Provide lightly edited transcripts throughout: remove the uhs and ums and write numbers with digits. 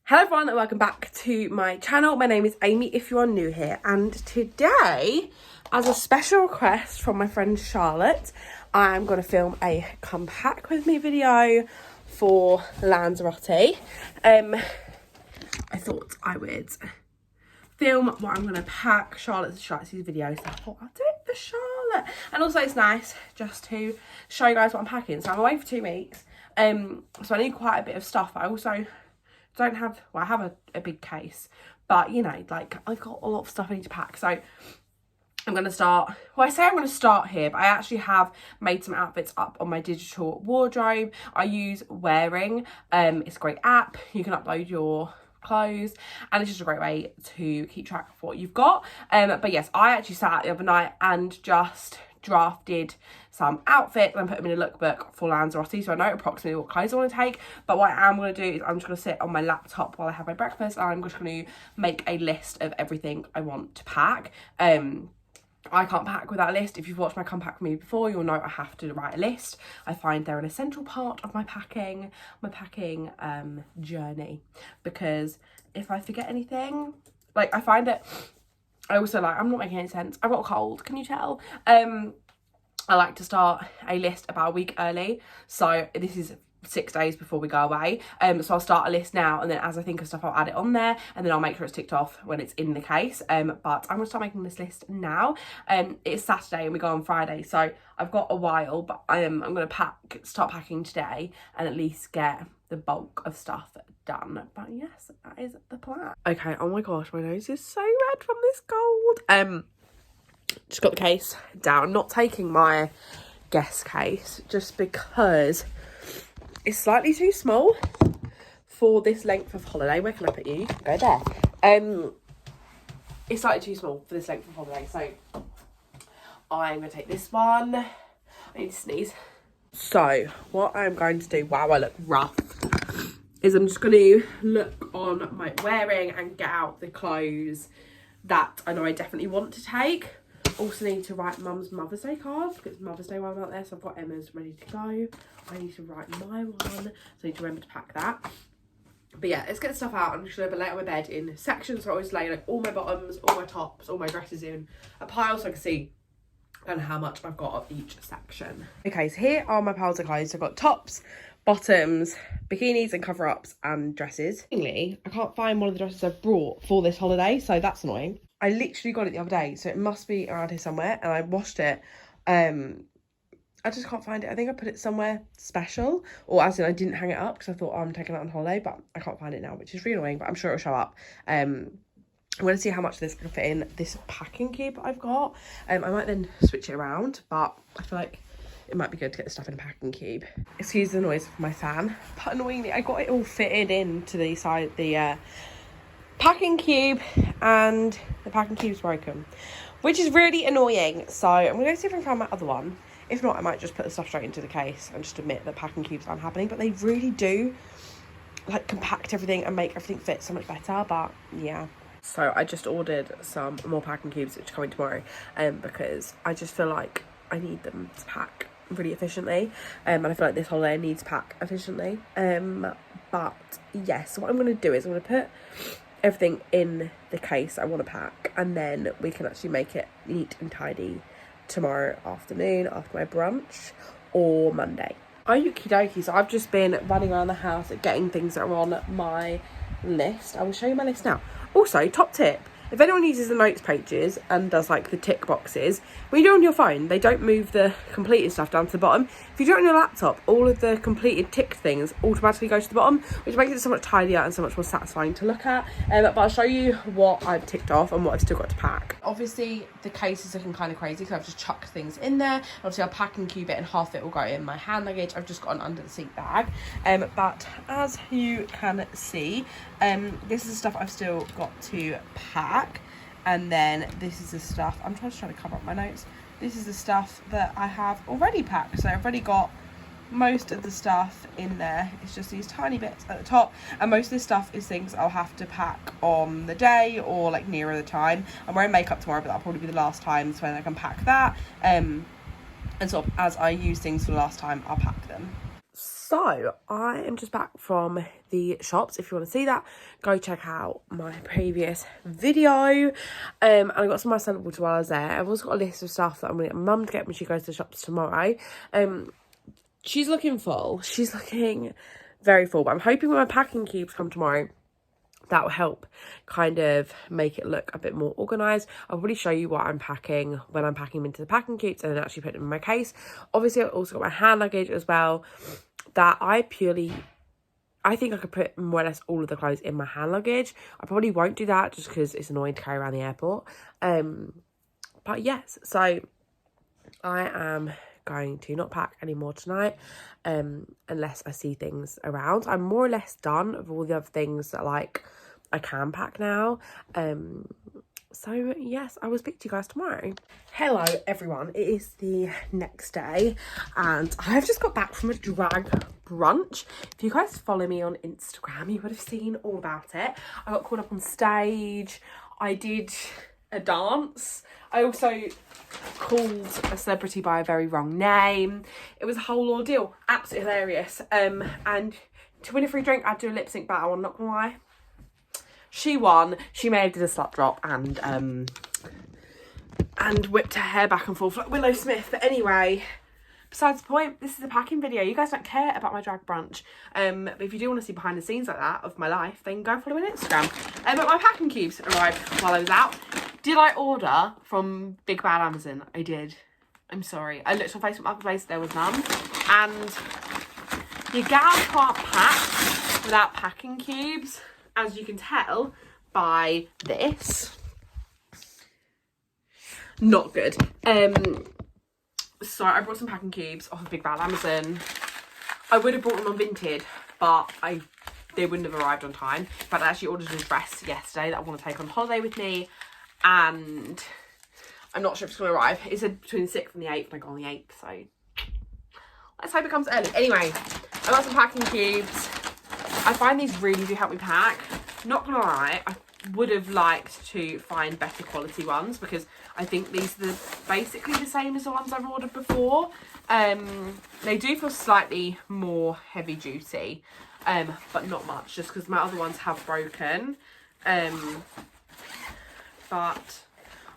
Hello everyone and welcome back to my channel. My name is Amy if you are new here, and today, as a special request from my friend Charlotte, I'm going to film a come pack with me video for Lanzarote. I thought I would film what I'm going to pack. Charlotte's these videos, so I thought I'll do it for Charlotte. And also it's nice just to show you guys what I'm packing. So I'm away for 2 weeks, so I need quite a bit of stuff. I also don't have, well, I have a big case, but you know, like I've got a lot of stuff I need to pack. So I'm going to start, well, I say I'm going to start here, but I actually have made some outfits up on my digital wardrobe. I use Wearing. It's a great app. You can upload your clothes and it's just a great way to keep track of what you've got. But yes, I actually sat the other night and just drafted some outfits and put them in a lookbook for Lanzarote, so I know approximately what clothes I want to take. But what I am going to do is I'm just going to sit on my laptop while I have my breakfast, and I'm just going to make a list of everything I want to pack. I can't pack without a list. If you've watched my come pack with me before, you'll know I have to write a list. I find they're an essential part of my packing journey, because if I forget anything, like I find it, I also like, I'm not making any sense, I've got a cold, can you tell? I like to start a list about a week early, so this is 6 days before we go away, so I'll start a list now, and then as I think of stuff I'll add it on there, and then I'll make sure it's ticked off when it's in the case. But I'm going to start making this list now. It's Saturday and we go on Friday, so I've got a while, but I'm going to start packing today and at least get the bulk of stuff done. But yes, that is the plan. Okay, oh my gosh, my nose is so red from this cold. Just got the case down. I'm not taking my guest case just because it's slightly too small for this length of holiday. Where can I put you? Go there. It's slightly too small for this length of holiday, so I'm going to take this one. I need to sneeze. So what I'm going to do, wow, I look rough, is I'm just going to look on my Wearing and get out the clothes that I know I definitely want to take. Also need to write Mum's Mother's Day card, because it's Mother's Day while I'm out there, so I've got Emma's ready to go. I need to write my one, so I need to remember to pack that. But yeah, let's get the stuff out. I'm just going to lay it on my bed in sections, so I always lay like all my bottoms, all my tops, all my dresses in a pile, so I can see kind of how much I've got of each section. Okay, so here are my piles of clothes. So I've got tops, bottoms, bikinis and cover-ups and dresses. I can't find one of the dresses I've brought for this holiday, so that's annoying. I literally got it the other day, so it must be around here somewhere, and I washed it. I just can't find it. I think I put it somewhere special, or as in I didn't hang it up because I thought, oh, I'm taking it on holiday, but I can't find it now, which is really annoying, but I'm sure it'll show up. I'm going to see how much of this can fit in this packing cube that I've got. I might then switch it around, but I feel like it might be good to get the stuff in a packing cube. Excuse the noise of my fan, but annoyingly I got it all fitted into the side, the packing cube, and the packing cube's broken, which is really annoying. So I'm going to go see if I can find my other one. If not, I might just put the stuff straight into the case and just admit that packing cubes aren't happening, but they really do like compact everything and make everything fit so much better. But yeah, so I just ordered some more packing cubes, which are coming tomorrow, because I just feel like I need them to pack really efficiently, and I feel like this holiday needs to pack efficiently. But yes, so what I'm going to do is I'm going to put everything in the case I want to pack, and then we can actually make it neat and tidy tomorrow afternoon after my brunch, or Monday. Okie dokie, so I've just been running around the house getting things that are on my list. I will show you my list now. Also, top tip, if anyone uses the notes pages and does like the tick boxes, when you do it on your phone, they don't move the completed stuff down to the bottom. If you do it on your laptop, all of the completed ticked things automatically go to the bottom, which makes it so much tidier and so much more satisfying to look at. But I'll show you what I've ticked off and what I've still got to pack. Obviously, the case is looking kind of crazy because I've just chucked things in there. Obviously, I'll pack and cube it, and half it will go in my hand luggage. I've just got an under the seat bag. But as you can see, this is the stuff I've still got to pack. And then this is the stuff, I'm trying to cover up my notes. This is the stuff that I have already packed. So I've already got most of the stuff in there. It's just these tiny bits at the top, and most of this stuff is things I'll have to pack on the day or like nearer the time. I'm wearing makeup tomorrow, but that'll probably be the last time, so when I can pack that. And sort of as I use things for the last time, I'll pack them. So I am just back from the shops. If you want to see that, go check out my previous video. And I got some of my Scentable while I was there. I've also got a list of stuff that I'm going to get my mum to get when she goes to the shops tomorrow. She's looking full. She's looking very full, but I'm hoping when my packing cubes come tomorrow, that will help kind of make it look a bit more organised. I'll probably show you what I'm packing when I'm packing them into the packing cubes and then actually put them in my case. Obviously, I've also got my hand luggage as well that I think I could put more or less all of the clothes in my hand luggage. I probably won't do that just because it's annoying to carry around the airport. But yes, so I am going to not pack anymore tonight unless I see things around. I'm more or less done with all the other things that like I can pack now. So yes, I will speak to you guys tomorrow. Hello everyone, it is the next day and I've just got back from a drag brunch. If you guys follow me on Instagram, you would have seen all about it. I got called up on stage, I did a dance, I also called a celebrity by a very wrong name. It was a whole ordeal, absolutely hilarious. And to win a free drink I had to do a lip sync battle, I'm not gonna lie. She won. She may have did a slut drop and whipped her hair back and forth like Willow Smith. But anyway, besides the point, this is a packing video. You guys don't care about my drag brunch. But if you do want to see behind the scenes like that of my life, then go and follow me on Instagram. But my packing cubes arrived while I was out. Did I order from Big Bad Amazon? I did. I'm sorry. I looked on Facebook Marketplace, there was none. And your gal can't pack without packing cubes, as you can tell by this. Not good. So I brought some packing cubes off of Big Bad Amazon. I would have brought them on Vinted, but they wouldn't have arrived on time. But I actually ordered a dress yesterday that I want to take on holiday with me, and I'm not sure if it's going to arrive. It said between the 6th and the 8th, and I got on the 8th, so let's hope it comes early. Anyway, I got some packing cubes. I find these really do help me pack. Not gonna lie, I would have liked to find better quality ones because I think these are basically the same as the ones I've ordered before. They do feel slightly more heavy duty, but not much, just because my other ones have broken. But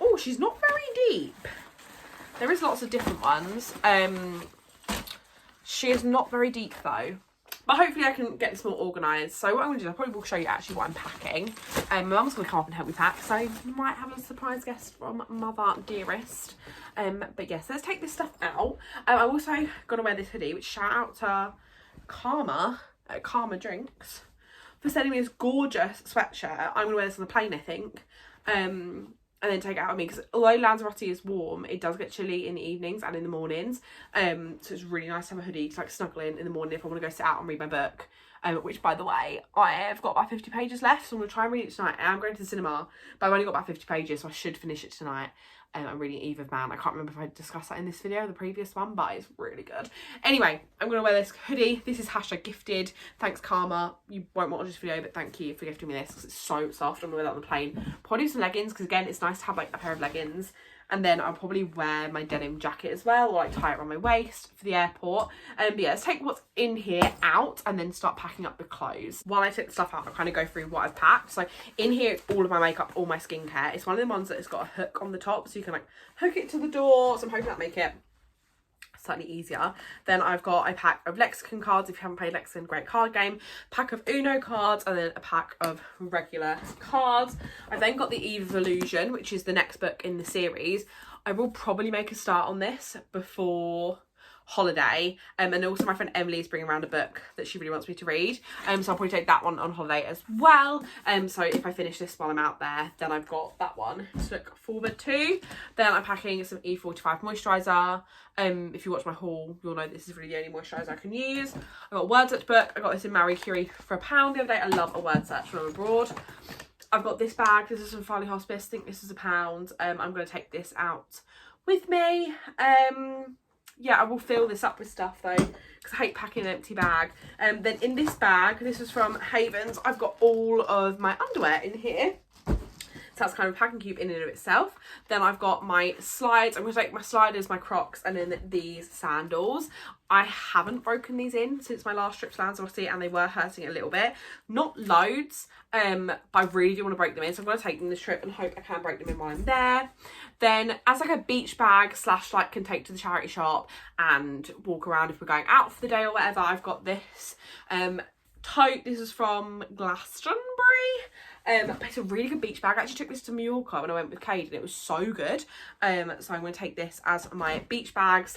oh, she's not very deep. There is lots of different ones. She is not very deep though. But hopefully I can get this more organised. So what I'm going to do, I probably will show you actually what I'm packing. My mum's going to come up and help me pack. So you might have a surprise guest from Mother Dearest. But yes, let's take this stuff out. I'm also going to wear this hoodie, which shout out to Karma at Karma Drinks for sending me this gorgeous sweatshirt. I'm going to wear this on the plane, I think. And then take it out with me, because although Lanzarote is warm, it does get chilly in the evenings and in the mornings. So it's really nice to have a hoodie to like snuggle in the morning if I want to go sit out and read my book. Which, by the way, I have got about 50 pages left, so I'm going to try and read it tonight. I'm going to the cinema, but I've only got about 50 pages, so I should finish it tonight. I'm reading Eve of Man. I can't remember if I discussed that in this video, the previous one, but it's really good. Anyway, I'm going to wear this hoodie. This is #gifted. Thanks, Karma. You won't watch this video, but thank you for gifting me this because it's so soft. I'm going to wear that on the plane. Probably some leggings because, again, it's nice to have like a pair of leggings. And then I'll probably wear my denim jacket as well, or like tie it around my waist for the airport. But yeah, let's take what's in here out and then start packing up the clothes. While I take the stuff out, I'll kind of go through what I've packed. So in here, it's all of my makeup, all my skincare. It's one of the ones that has got a hook on the top, so you can like hook it to the door. So I'm hoping that'll make it slightly easier. Then I've got a pack of Lexicon cards. If you haven't played Lexicon, great card game. Pack of Uno cards, and then a pack of regular cards. I've then got the Eve of Illusion, which is the next book in the series. I will probably make a start on this before holiday, and also my friend Emily is bringing around a book that she really wants me to read, so I'll probably take that one on holiday as well. So if I finish this while I'm out there, then I've got that one to look forward to. Then I'm packing some E45 moisturiser. If you watch my haul, you'll know this is really the only moisturiser I can use. I've got a word search book. I got this in Marie Curie for £1 the other day. I love a word search when I'm abroad. I've got this bag. This is from Farley Hospice. I think this is £1. I'm going to take this out with me. Yeah, I will fill this up with stuff though, because I hate packing an empty bag. Then in this bag, this is from Havens, I've got all of my underwear in here. So that's kind of a packing cube in and of itself. Then I've got my slides. I'm going to take my sliders, my Crocs, and then these sandals. I haven't broken these in since my last trip to Lanzarote, and they were hurting a little bit. Not loads, but I really do want to break them in. So I'm going to take them this trip and hope I can break them in while I'm there. Then as like a beach bag / like can take to the charity shop and walk around if we're going out for the day or whatever, I've got this tote. This is from Glastonbury. It's a really good beach bag. I actually took this to Mallorca when I went with Cade and it was so good. So I'm going to take this as my beach bag /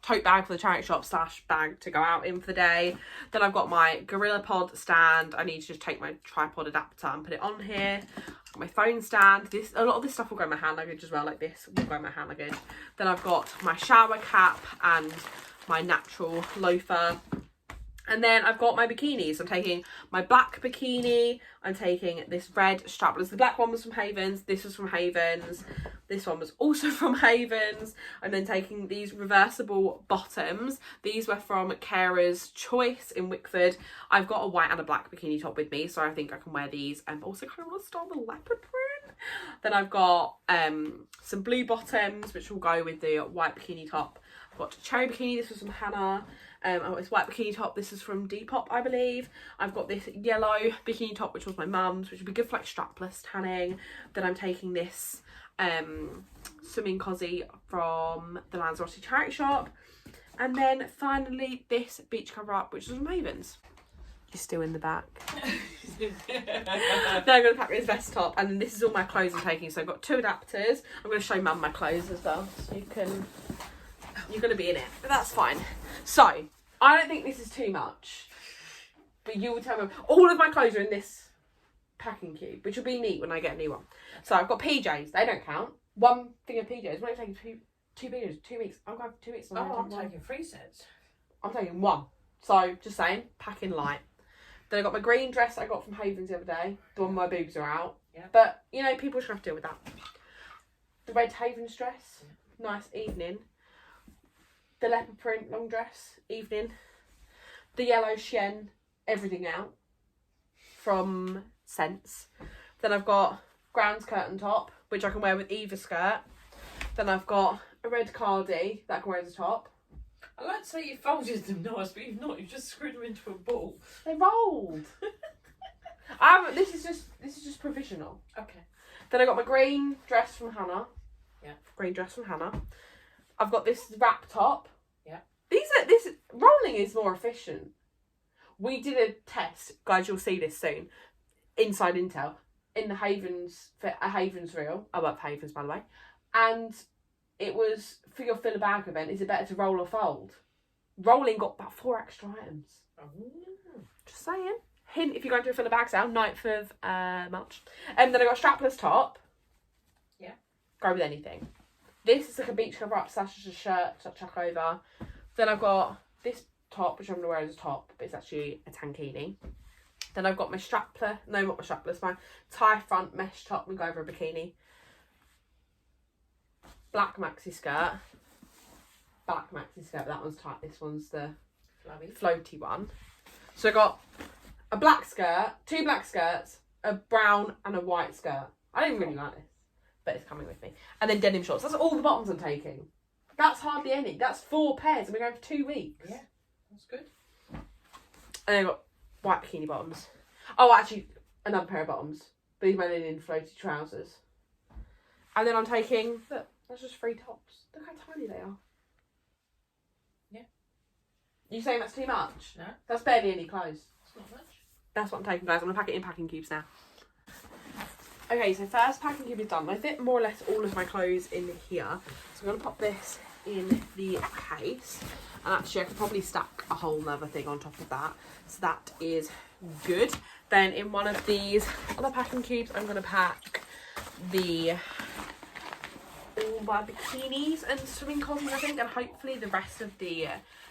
tote bag for the charity shop / bag to go out in for the day. Then I've got my Gorilla Pod stand. I need to just take my tripod adapter and put it on here. I've got my phone stand. A lot of this stuff will go in my hand luggage as well, like this will go in my hand luggage. Then I've got my shower cap and my natural loafer. And then I've got my bikinis. I'm taking my black bikini. I'm taking this red strapless. The black one was from Havens. This was from Havens. This one was also from Havens. I'm then taking these reversible bottoms. These were from Carer's Choice in Wickford. I've got a white and a black bikini top with me, so I think I can wear these. And also kind of want to style the leopard print. Then I've got some blue bottoms, which will go with the white bikini top. I've got cherry bikini. This was from Hannah. I've got this white bikini top. This is from Depop, I believe. I've got this yellow bikini top, which was my mum's, which would be good for like strapless tanning. Then I'm taking this swimming cozy from the Lanzarote charity shop. And then finally this beach cover up, which is from Havens. You're still in the back. Then I'm going to pack this vest top, and then this is all my clothes I'm taking. So I've got 2 adapters. I'm going to show Mum my clothes as well, so you're going to be in it, but that's fine. So I don't think this is too much, but you will tell me. All of my clothes are in this packing cube, which will be neat when I get a new one. So I've got PJs. They don't count. 1 thing of PJs. When I'm taking two PJs, 2 weeks. I'm going for 2 weeks. I'm taking 3 sets. I'm taking 1. So just saying, packing light. Then I got my green dress I got from Havens the other day. The one my boobs are out. Yeah. But you know, people should have to deal with that. The red Havens dress, nice evening. The leopard print long dress, evening. The yellow Shen, everything out from Sense. Then I've got Grounds curtain top, which I can wear with either skirt. Then I've got a red cardi that I can wear as a top. I like to say you folded them nice, but you've not. You've just screwed them into a ball. They rolled. This is just provisional. Okay. Then I got my green dress from Hannah. Yeah. Green dress from Hannah. I've got this wrap top. Yeah. This rolling is more efficient. We did a test, guys. You'll see this soon. Inside intel in the Havens reel. I work for Havens, by the way, and it was for your fill a bag event. Is it better to roll or fold? Rolling got about 4 extra items. Oh. Just saying. Hint if you're going to a fill a bag sale, 9th of March. And then I got a strapless top. Yeah. Go with anything. This is like a beach cover up / a shirt to chuck over. Then I've got this top, which I'm going to wear as a top, but it's actually a tankini. Then I've got my my tie front mesh top and go over a bikini. Black maxi skirt. Black maxi skirt, but that one's tight. This one's the floaty one. So I got a black skirt, 2 black skirts, a brown and a white skirt. I didn't really like this, but it's coming with me. And then denim shorts. That's all the bottoms I'm taking. That's hardly any. That's 4 pairs, and we're going for 2 weeks. Yeah, that's good. And then I've got white bikini bottoms. Oh, actually, another pair of bottoms. These my linen floaty trousers. And then I'm taking, look, that's just 3 tops. Look how tiny they are. Yeah. You saying that's too much? No. That's barely any clothes. It's not much. That's what I'm taking, guys. I'm going to pack it in packing cubes now. Okay, so first packing cube is done. I fit more or less all of my clothes in here. So I'm going to pop this in the case. And actually, I could probably stack a whole other thing on top of that. So that is good. Then in one of these other packing cubes, I'm going to pack all my bikinis and swimming costumes, I think. And hopefully the rest of the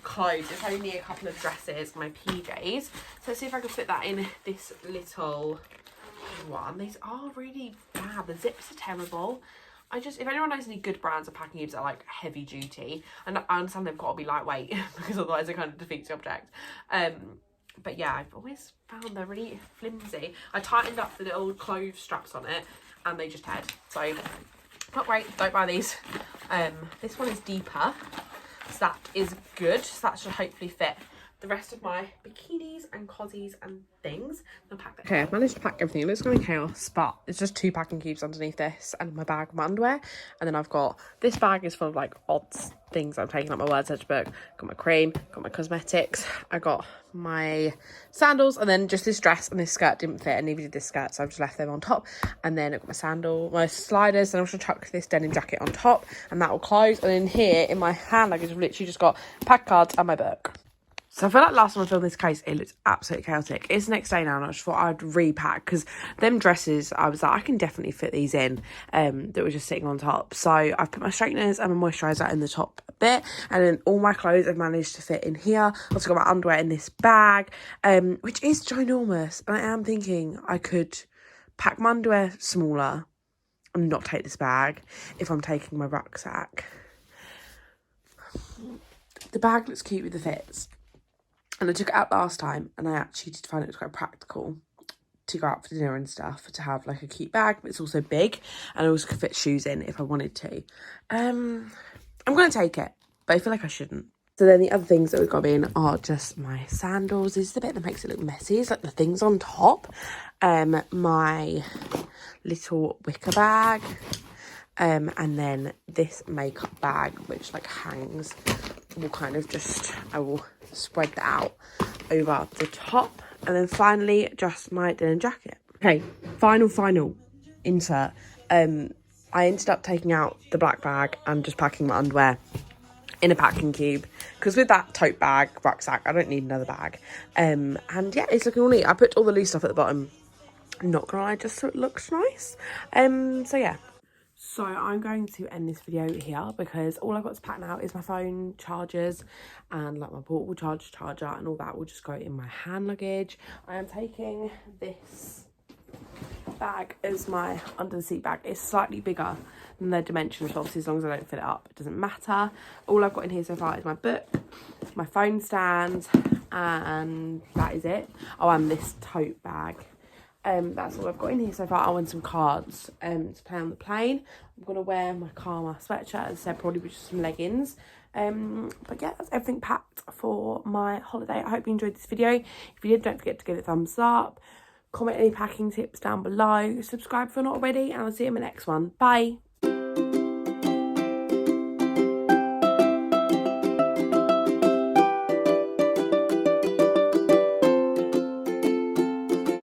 clothes. It's only a couple of dresses, my PJs. So let's see if I can fit that in this little one. These are really bad. The zips are terrible. If anyone knows any good brands of packing cubes that are like heavy duty, and I understand they've got to be lightweight because otherwise it kind of defeats the object. But yeah, I've always found they're really flimsy. I tightened up the little clove straps on it and they just teared. So not great, don't buy these. This one is deeper. So that is good. So that should hopefully fit the rest of my bikinis and cozies and things. I'll pack that. Okay, I've managed to pack everything. It looks kind of chaos, but it's just 2 packing cubes underneath this and my bag of my underwear. And then I've got, this bag is full of like odds things I'm taking, like my word search book, got my cream, got my cosmetics, I got my sandals, and then just this dress and this skirt didn't fit, and neither did this skirt, so I've just left them on top. And then I've got my sliders, and I'll just chuck this denim jacket on top, and that will close. And then here in my hand luggage, I've literally just got pack cards and my book. So I feel like last time I filmed this case, it looked absolutely chaotic. It's the next day now, and I just thought I'd repack, because them dresses, I was like, I can definitely fit these in, that were just sitting on top. So I've put my straighteners and my moisturiser in the top bit, and then all my clothes I've managed to fit in here. I've also got my underwear in this bag, which is ginormous. And I am thinking I could pack my underwear smaller and not take this bag if I'm taking my rucksack. The bag looks cute with the fits. And I took it out last time, and I actually did find it was quite practical to go out for dinner and stuff, to have like a cute bag, but it's also big, and I also could fit shoes in if I wanted to. I'm going to take it, but I feel like I shouldn't. So then the other things that we've got in are just my sandals. This is the bit that makes it look messy. It's like the things on top. My little wicker bag. And then this makeup bag, which like hangs, will kind of just, I will spread that out over the top. And then finally, just my denim jacket. Okay, final insert. I ended up taking out the black bag and just packing my underwear in a packing cube, because with that tote bag, rucksack, I don't need another bag. And yeah, it's looking all neat. I put all the loose stuff at the bottom, I'm not gonna lie, just so it looks nice. So yeah. So I'm going to end this video here, because all I've got to pack now is my phone, chargers, and like my portable charger, and all that will just go in my hand luggage. I am taking this bag as my under the seat bag. It's slightly bigger than the dimensions, but obviously as long as I don't fill it up, it doesn't matter. All I've got in here so far is my book, my phone stand, and that is it. Oh, and this tote bag. That's all I've got in here so far. I want some cards to play on the plane. I'm going to wear my Karma sweatshirt, as I said, probably with just some leggings. But yeah, that's everything packed for my holiday. I hope you enjoyed this video. If you did, don't forget to give it a thumbs up. Comment any packing tips down below. Subscribe if you're not already, and I'll see you in my next one. Bye.